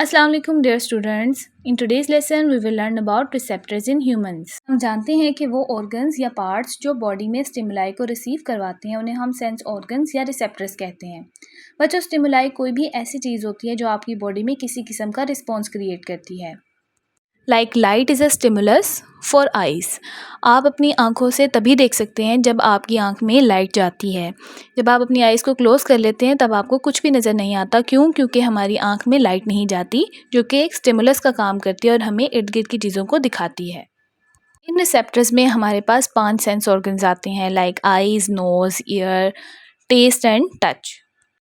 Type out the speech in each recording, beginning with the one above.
अस्सलाम वालेकुम dear students. In today's lesson we will learn about receptors in humans. हम जानते हैं कि वो ऑर्गन्स या पार्ट्स जो बॉडी में स्टिमुलाई को रिसीव करवाते हैं उन्हें हम सेंस ऑर्गन्स या रिसेप्टर्स कहते हैं। बच्चों, स्टिमुलाई कोई भी ऐसी चीज़ होती है जो आपकी बॉडी में किसी किस्म का रिस्पॉन्स क्रिएट करती है। Like light is a stimulus for eyes. आप अपनी आँखों से तभी देख सकते हैं जब आपकी आँख में लाइट जाती है। जब आप अपनी आइज़ को क्लोज़ कर लेते हैं तब आपको कुछ भी नज़र नहीं आता। क्यों? क्योंकि हमारी आँख में लाइट नहीं जाती, जो कि एक स्टिमुलस का काम करती है और हमें इर्द-गिर्द की चीज़ों को दिखाती है। इन रिसेप्टर्स में हमारे पास 5 सेंस ऑर्गन्स आते हैं, like eyes, nose, ear, taste and touch.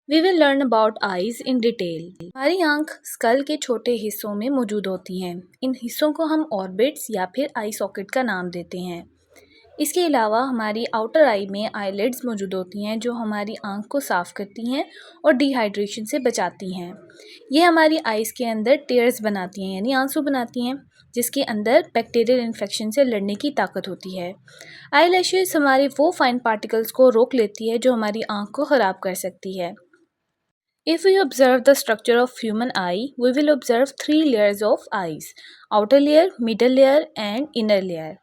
We will learn about eyes in detail. हमारी आंख स्कल के छोटे हिस्सों में मौजूद होती हैं। इन हिस्सों को हम ऑर्बिट्स या फिर आई सॉकेट का नाम देते हैं। इसके अलावा हमारी आउटर आई में आईलिड्स मौजूद होती हैं जो हमारी आंख को साफ़ करती हैं और डिहाइड्रेशन से बचाती हैं। ये हमारी आइज़ के अंदर टेयर्स बनाती हैं, यानी आंसू बनाती हैं, जिसके अंदर बैक्टीरियल इन्फेक्शन से लड़ने की ताकत होती है। आई लैशेज़ हमारे वो फाइन पार्टिकल्स को रोक लेती है जो हमारी आंख को ख़राब कर सकती है। If we observe the structure of human eye, we will observe 3 layers of eyes: outer layer, middle layer and inner layer.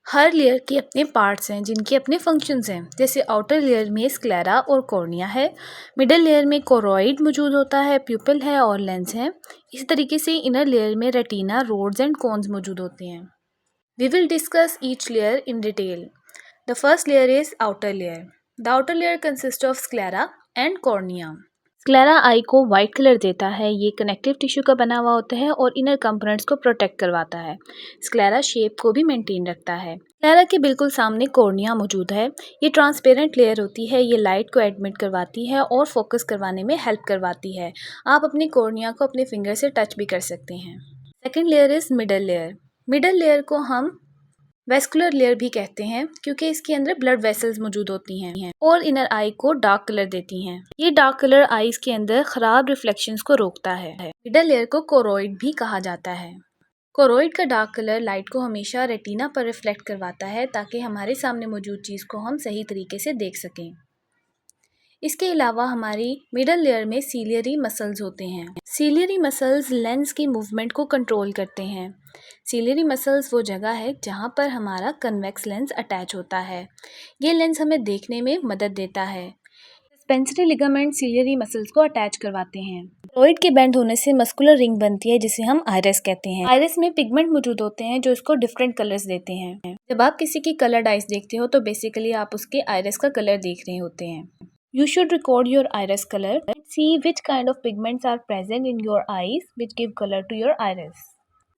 Her layer के अपने पार्ट्स हैं जिनके अपने फंक्शंस हैं। जैसे आउटर लेयर में स्क्लेरा और कॉर्निया है, मिडल लेयर में कोरोइड मौजूद होता है, प्यूपिल है और लेंस है। इसी तरीके से इनर लेयर में रेटिना, रोड्स एंड कोन्स मौजूद होते हैं। We will discuss each layer in detail. The first layer is outer layer. The outer layer consists of sclera and cornea. Sclera eye को वाइट कलर देता है। ये connective tissue का बना हुआ होता है और इनर कंपोनेंट्स को प्रोटेक्ट करवाता है। स्क्लेरा शेप को भी मेंटेन रखता है। स्क्लेरा के बिल्कुल सामने कॉर्निया मौजूद है। ये ट्रांसपेरेंट लेयर होती है। ये लाइट को एडमिट करवाती है और फोकस करवाने में हेल्प करवाती है। आप अपनी कॉर्निया को अपने फिंगर से टच भी कर सकते हैं। Second layer is middle layer. Middle layer को हम वेस्कुलर लेयर भी कहते हैं क्योंकि इसके अंदर ब्लड वेसल्स मौजूद होती हैं और इनर आई को डार्क कलर देती हैं। ये डार्क कलर आईज के अंदर खराब रिफ्लेक्शंस को रोकता है। मिडल लेयर को कोरोइड भी कहा जाता है। कोरोइड का डार्क कलर लाइट को हमेशा रेटिना पर रिफ्लेक्ट करवाता है ताकि हमारे सामने मौजूद चीज़ को हम सही तरीके से देख सकें। इसके अलावा हमारी मिडल लेयर में सीलियरी मसल्स होते हैं। सीलियरी मसल्स लेंस की मूवमेंट को कंट्रोल करते हैं। सीलियरी मसल्स वो जगह है जहाँ पर हमारा कन्वेक्स लेंस अटैच होता है। ये लेंस हमें देखने में मदद देता है। सस्पेंसरी लिगामेंट सीलियरी मसल्स को अटैच करवाते हैं। कोरोइड के बेंड होने से मस्कुलर रिंग बनती है जिसे हम आइरिस कहते हैं। आइरिस में पिगमेंट मौजूद होते हैं जो इसको डिफरेंट कलर्स देते हैं। जब आप किसी की कलर्ड आइज देखते हो तो बेसिकली आप उसके आइरिस का कलर देख रहे होते हैं। You should record your iris color and see which kind of pigments are present in your eyes which give color to your iris.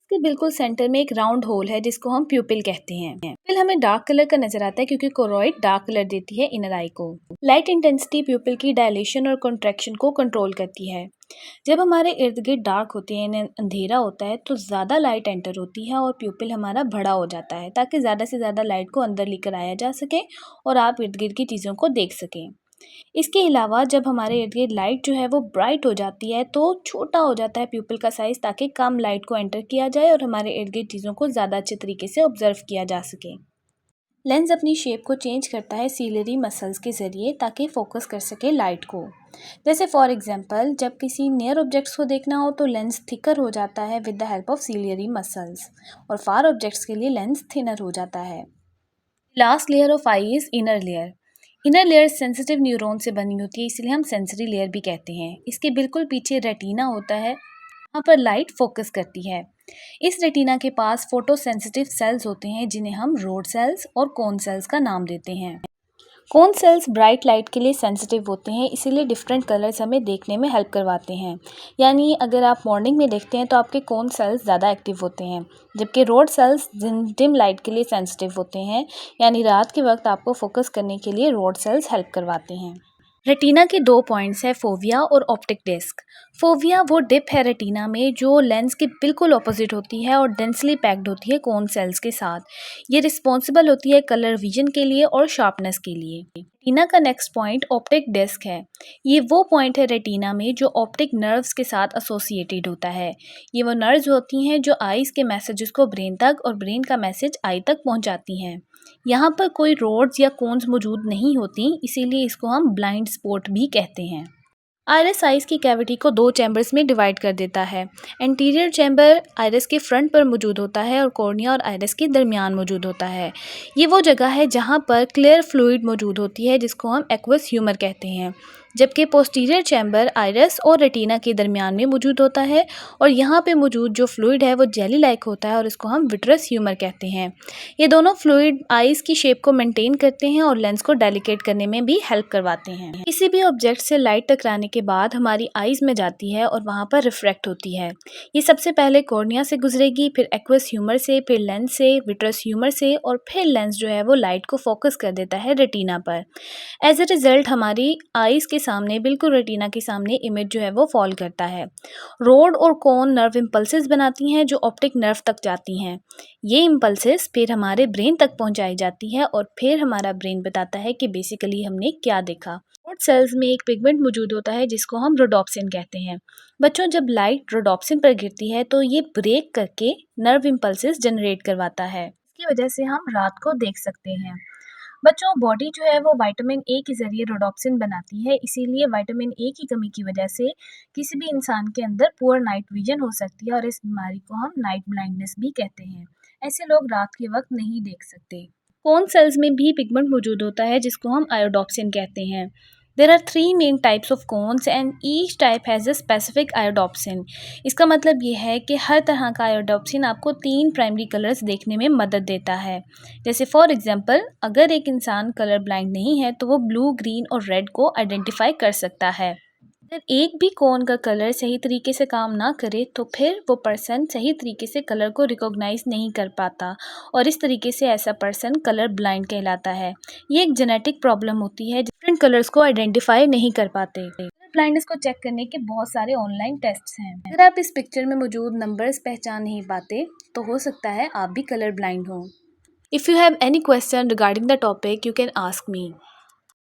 इसके बिल्कुल सेंटर में एक राउंड होल है जिसको हम प्यूपिल कहते हैं। प्यूपिल हमें डार्क कलर का नजर आता है क्योंकि कोरोइड डार्क कलर देती है इनर आई को। लाइट इंटेंसिटी प्यूपिल की डायलेशन और कॉन्ट्रैक्शन को कंट्रोल करती है। जब हमारे इर्द गिर्द डार्क होते हैं, अंधेरा होता है, तो ज़्यादा लाइट एंटर होती है और प्यूपिल हमारा बड़ा हो जाता है ताकि ज़्यादा से ज़्यादा लाइट को अंदर लेकर आया जा सके और आप इर्द गिर्द की चीज़ों को देख सकें। इसके अलावा जब हमारे इर्द गिर्द लाइट जो है वो ब्राइट हो जाती है तो छोटा हो जाता है प्यूपिल का साइज़ ताकि कम लाइट को एंटर किया जाए और हमारे इर्द गिर्द चीज़ों को ज़्यादा अच्छे तरीके से ऑब्जर्व किया जा सके। लेंस अपनी शेप को चेंज करता है सीलियरी मसल्स के ज़रिए ताकि फोकस कर सके लाइट को। जैसे फॉर एग्जांपल जब किसी नियर ऑब्जेक्ट्स को देखना हो तो लेंस थिकर हो जाता है with the help of ciliary muscles और फार ऑब्जेक्ट्स के लिए लेंस थिनर हो जाता है। Last layer of I is inner layer. Inner layer sensitive neuron से बनी होती है, इसलिए हम सेंसरी लेयर भी कहते हैं। इसके बिल्कुल पीछे रेटिना होता है, वहाँ पर लाइट फोकस करती है। इस रेटिना के पास फोटो सेंसिटिव सेल्स होते हैं जिन्हें हम रोड सेल्स और कोन सेल्स का नाम देते हैं। कोन सेल्स ब्राइट लाइट के लिए सेंसिटिव होते हैं, इसीलिए डिफरेंट कलर्स हमें देखने में हेल्प करवाते हैं। यानी अगर आप मॉर्निंग में देखते हैं तो आपके कोन सेल्स ज़्यादा एक्टिव होते हैं, जबकि रोड सेल्स डिम लाइट के लिए सेंसिटिव होते हैं। यानी रात के वक्त आपको फोकस करने के लिए रोड सेल्स हेल्प करवाते हैं। रेटिना के 2 पॉइंट्स है, फोविया और ऑप्टिक डिस्क। फोविया वो डिप है रेटिना में जो लेंस के बिल्कुल ऑपोजिट होती है और डेंसली पैक्ड होती है कोन सेल्स के साथ। ये रिस्पॉन्सिबल होती है कलर विजन के लिए और शार्पनेस के लिए। रेटिना का नेक्स्ट पॉइंट ऑप्टिक डिस्क है। ये वो पॉइंट है रेटिना में जो ऑप्टिक नर्व्स के साथ एसोसिएटेड होता है। ये वो नर्व्स होती हैं जो आईज के मैसेजेस को ब्रेन तक और ब्रेन का मैसेज आई तक पहुंचाती हैं। यहाँ पर कोई रोड्स या कोन्स मौजूद नहीं होती, इसीलिए इसको हम ब्लाइंड स्पॉट भी कहते हैं। आइरिस आइस की कैविटी को दो चैम्बर्स में डिवाइड कर देता है। एंटीरियर चैम्बर आइरिस के फ्रंट पर मौजूद होता है और कॉर्निया और आइरिस के दरमियान मौजूद होता है। ये वो जगह है जहाँ पर क्लियर फ्लूइड मौजूद होती है जिसको हम एक्वस ह्यूमर कहते हैं। जबकि पोस्टीरियर चैम्बर आइरिस और रेटिना के दरमियान में मौजूद होता है और यहाँ पे मौजूद जो फ्लूइड है वो जेली लाइक होता है और इसको हम विट्रस ह्यूमर कहते हैं। ये दोनों फ्लूइड आइस की शेप को मेंटेन करते हैं और लेंस को डेलिकेट करने में भी हेल्प करवाते हैं। किसी भी ऑब्जेक्ट से लाइट टकराने के बाद हमारी आइज में जाती है और वहाँ पर रिफ्रैक्ट होती है। ये सबसे पहले कॉर्निया से गुजरेगी, फिर एक्वस ह्यूमर से, फिर लेंस से, विट्रस ह्यूमर से और फिर लेंस जो है वो लाइट को फोकस कर देता है रेटिना पर। एज अ रिजल्ट हमारी आइज के सामने, बिल्कुल रेटिना के सामने इमेज जो है वो फॉल करता है। रोड और कोन नर्व इम्पल्सेस बनाती हैं जो ऑप्टिक नर्व तक जाती हैं। ये इम्पल्सेस फिर हमारे ब्रेन तक पहुंचाई जाती है और फिर हमारा ब्रेन बताता है कि बेसिकली हमने क्या देखा। रोड सेल्स में एक पिगमेंट मौजूद होता है जिसको हम रोडोप्सिन कहते हैं। बच्चों, जब लाइट रोडोप्सिन पर गिरती है तो ये ब्रेक करके नर्व इम्पल्सेस जनरेट करवाता है। इसकी वजह से हम रात को देख सकते हैं। बच्चों, बॉडी जो है वो विटामिन ए के ज़रिए रोडोप्सिन बनाती है, इसीलिए विटामिन ए की कमी की वजह से किसी भी इंसान के अंदर पुअर नाइट विजन हो सकती है और इस बीमारी को हम नाइट ब्लाइंडनेस भी कहते हैं। ऐसे लोग रात के वक्त नहीं देख सकते। कोन सेल्स में भी पिगमेंट मौजूद होता है जिसको हम आयोडोप्सिन कहते हैं। There are 3 main types of cones and each type has a specific iodopsin. इसका मतलब ये है कि हर तरह का आयोडोप्सिन आपको 3 प्राइमरी कलर्स देखने में मदद देता है। जैसे फॉर एग्जांपल, अगर एक इंसान कलर ब्लाइंड नहीं है तो वो ब्लू, ग्रीन और रेड को आइडेंटिफाई कर सकता है। अगर एक भी कोन का कलर सही तरीके से काम ना करे तो फिर वो पर्सन सही तरीके से कलर को रिकॉग्नाइज नहीं कर पाता और इस तरीके से ऐसा पर्सन कलर ब्लाइंड कहलाता है। ये एक जेनेटिक प्रॉब्लम होती है, डिफरेंट कलर्स को आइडेंटिफाई नहीं कर पाते। ब्लाइंडनेस को चेक करने के बहुत सारे ऑनलाइन टेस्ट्स हैं। अगर आप इस पिक्चर में मौजूद नंबर्स पहचान नहीं पाते तो हो सकता है आप भी कलर ब्लाइंड हो। If you have any question regarding the topic you can ask me.